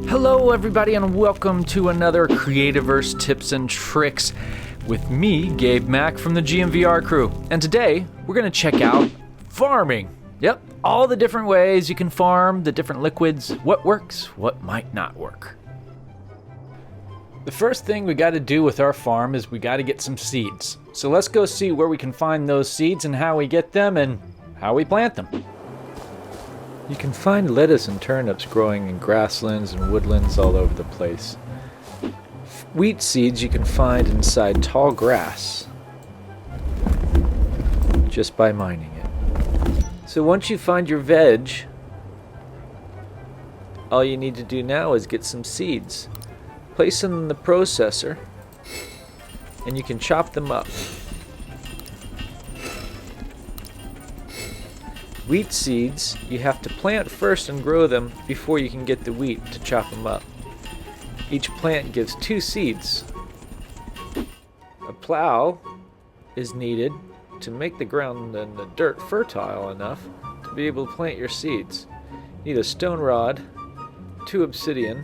Hello everybody and welcome to another Creativerse Tips and Tricks with me, Gabe Mack from the GMVR crew. And today we're going to check out farming. Yep, all the different ways you can farm, the different liquids, what works, what might not work. The first thing we got to do with our farm is we got to get some seeds. So let's go see where we can find those seeds and how we get them and how we plant them. You can find lettuce and turnips growing in grasslands and woodlands all over the place. Wheat seeds you can find inside tall grass just by mining it. So once you find your veg, all you need to do now is get some seeds. Place them in the processor and you can chop them up. Wheat seeds, you have to plant first and grow them before you can get the wheat to chop them up. Each plant gives 2 seeds. A plow is needed to make the ground and the dirt fertile enough to be able to plant your seeds. You need a stone rod, 2 obsidian,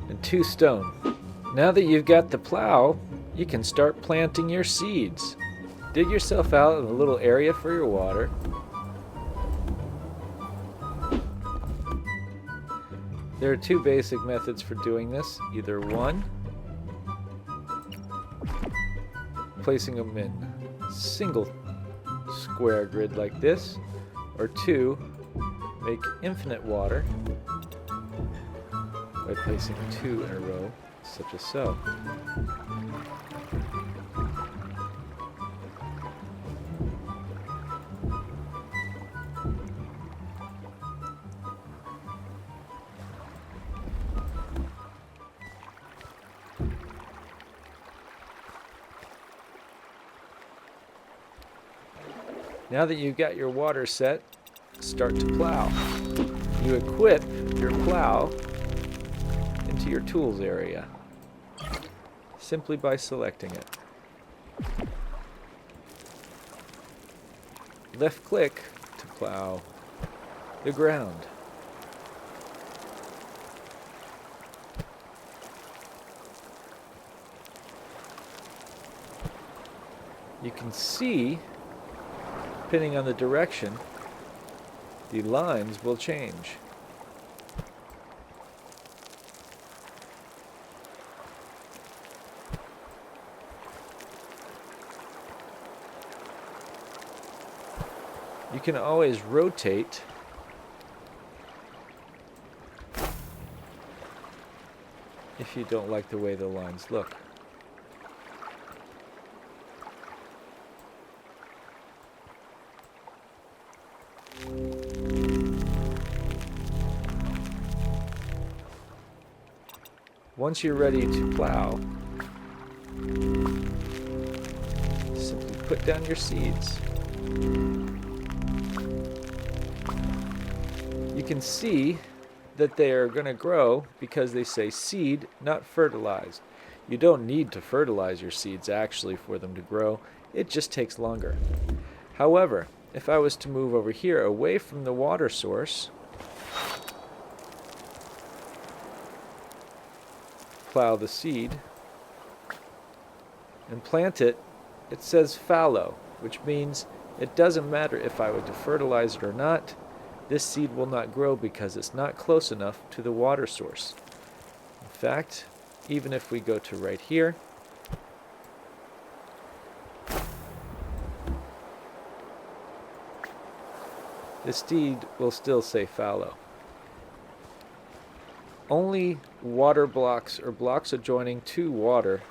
and 2 stone. Now that you've got the plow, you can start planting your seeds. Dig yourself out in a little area for your water. There are 2 basic methods for doing this. Either 1, placing them in single square grid like this, or 2, make infinite water by placing 2 in a row, such as so. Now that you've got your water set, start to plow. You equip your plow into your tools area simply by selecting it. Left click to plow the ground. You can see, depending on the direction, the lines will change. You can always rotate if you don't like the way the lines look. Once you're ready to plow, simply put down your seeds. You can see that they are going to grow because they say seed, not fertilized. You don't need to fertilize your seeds actually for them to grow. It just takes longer. However, if I was to move over here away from the water source, plow the seed and plant it, it says fallow, which means it doesn't matter if I were to fertilize it or not, this seed will not grow because it's not close enough to the water source. In fact, even if we go to right here, the seed will still say fallow. Only water blocks or blocks adjoining to water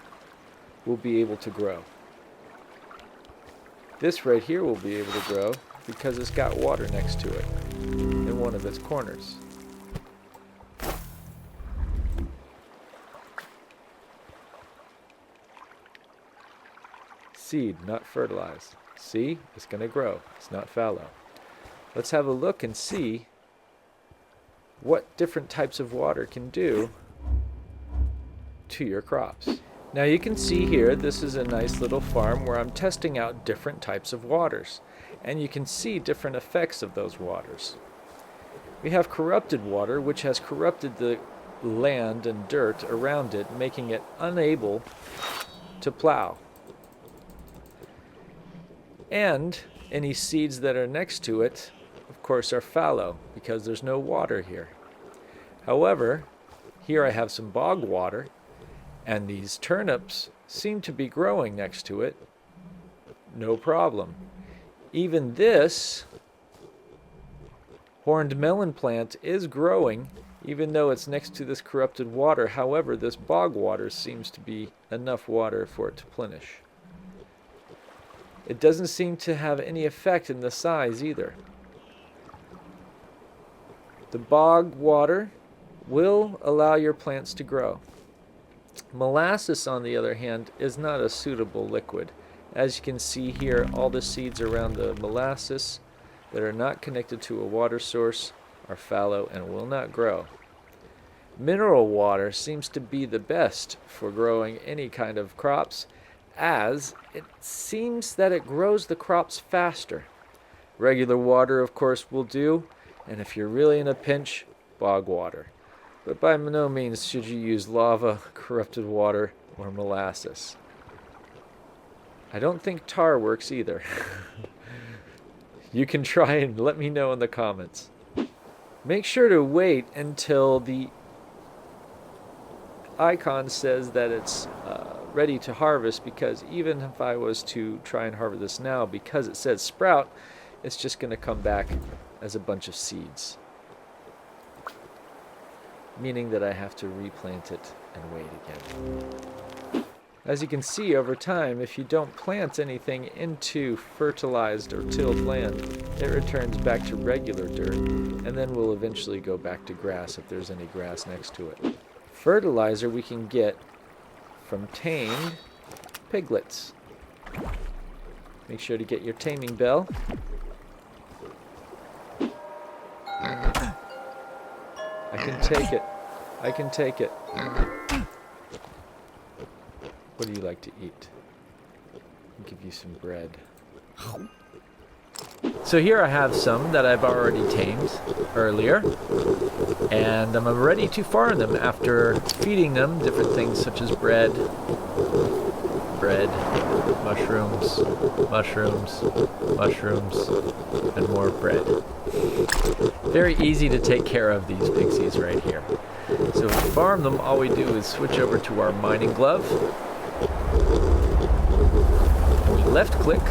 will be able to grow. This right here will be able to grow because it's got water next to it in one of its corners. Seed, not fertilized. See, it's going to grow. It's not fallow. Let's have a look and see what different types of water can do to your crops. Now you can see here, this is a nice little farm where I'm testing out different types of waters, and you can see different effects of those waters. We have corrupted water, which has corrupted the land and dirt around it, making it unable to plow. And any seeds that are next to it, of course, are fallow because there's no water here. However, here I have some bog water, and these turnips seem to be growing next to it. No problem. Even this horned melon plant is growing, even though it's next to this corrupted water. However, this bog water seems to be enough water for it to plenish. It doesn't seem to have any effect in the size either. The bog water will allow your plants to grow. Molasses, on the other hand, is not a suitable liquid. As you can see here, all the seeds around the molasses that are not connected to a water source are fallow and will not grow. Mineral water seems to be the best for growing any kind of crops, as it seems that it grows the crops faster. Regular water, of course, will do, and if you're really in a pinch, bog water. But by no means should you use lava, corrupted water, or molasses. I don't think tar works either. You can try and let me know in the comments. Make sure to wait until the icon says that it's ready to harvest, because even if I was to try and harvest this now, because it says sprout, it's just going to come back as a bunch of seeds. Meaning that I have to replant it and wait again. As you can see, over time, if you don't plant anything into fertilized or tilled land, it returns back to regular dirt, and then will eventually go back to grass if there's any grass next to it. Fertilizer we can get from tamed piglets. Make sure to get your taming bell. I can take it. I can take it. What do you like to eat? I'll give you some bread. So here I have some that I've already tamed earlier, and I'm ready to farm them after feeding them different things such as bread, mushrooms, and more bread. Very easy to take care of these pixies right here. So to farm them, all we do is switch over to our mining glove. And we left click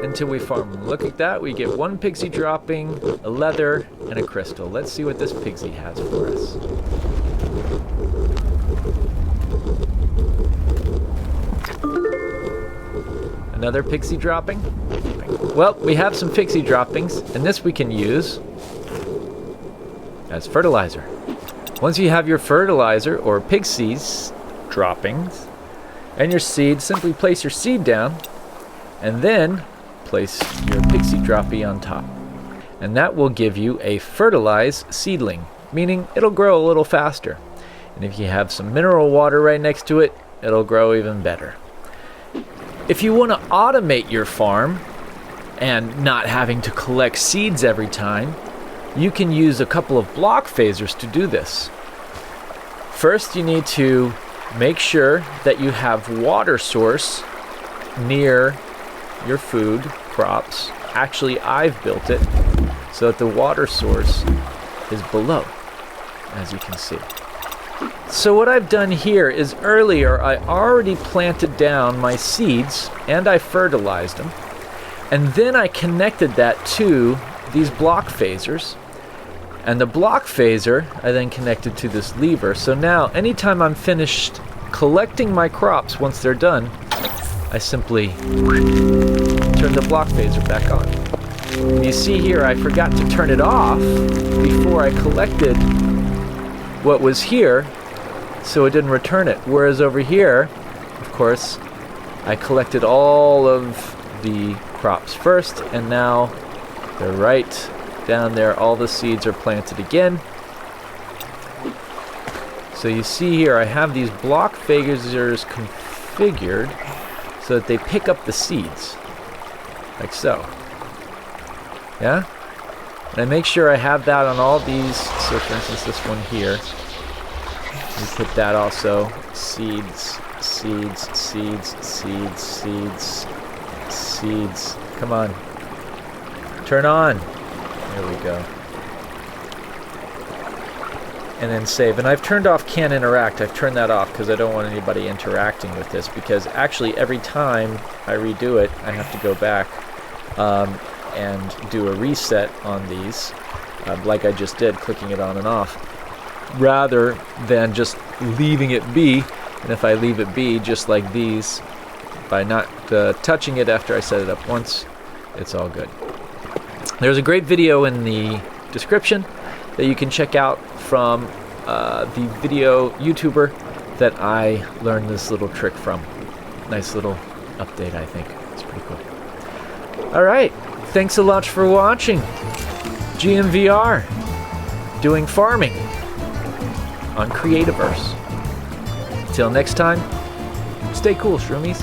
until we farm them. Look at that, we get one pixie dropping, a leather, and a crystal. Let's see what this pixie has for us. Another pixie dropping. Well, we have some pixie droppings, and this we can use as fertilizer. Once you have your fertilizer or pixies droppings and your seed, simply place your seed down and then place your pixie droppy on top. And that will give you a fertilized seedling, meaning it'll grow a little faster. And if you have some mineral water right next to it, it'll grow even better. If you want to automate your farm and not having to collect seeds every time, you can use a couple of block phasers to do this. First, you need to make sure that you have water source near your food crops. Actually, I've built it so that the water source is below, as you can see. So what I've done here is earlier I already planted down my seeds and I fertilized them, and then I connected that to these block phasers, and the block phaser I then connected to this lever. So now anytime I'm finished collecting my crops, once they're done, I simply turn the block phaser back on. You see here I forgot to turn it off before I collected what was here, so it didn't return it. Whereas over here, of course, I collected all of the crops first, and now they're right down there. All the seeds are planted again. So you see here I have these block phasers configured so that they pick up the seeds, like so. Yeah? And I make sure I have that on all these. So for instance, this one here, we put that also. Seeds, seeds, seeds, seeds, seeds, seeds. Come on. Turn on. There we go. And then save. And I've turned off Can't Interact. I've turned that off because I don't want anybody interacting with this, because actually every time I redo it, I have to go back and do a reset on these, like I just did, clicking it on and off, rather than just leaving it be. And if I leave it be just like these, by not touching it after I set it up once, it's all good. There's a great video in the description that you can check out from the video YouTuber that I learned this little trick from. Nice little update, I think. It's pretty cool. Alright, thanks a lot for watching. GMVR, doing farming on Creativerse. Till next time, stay cool, Shroomies.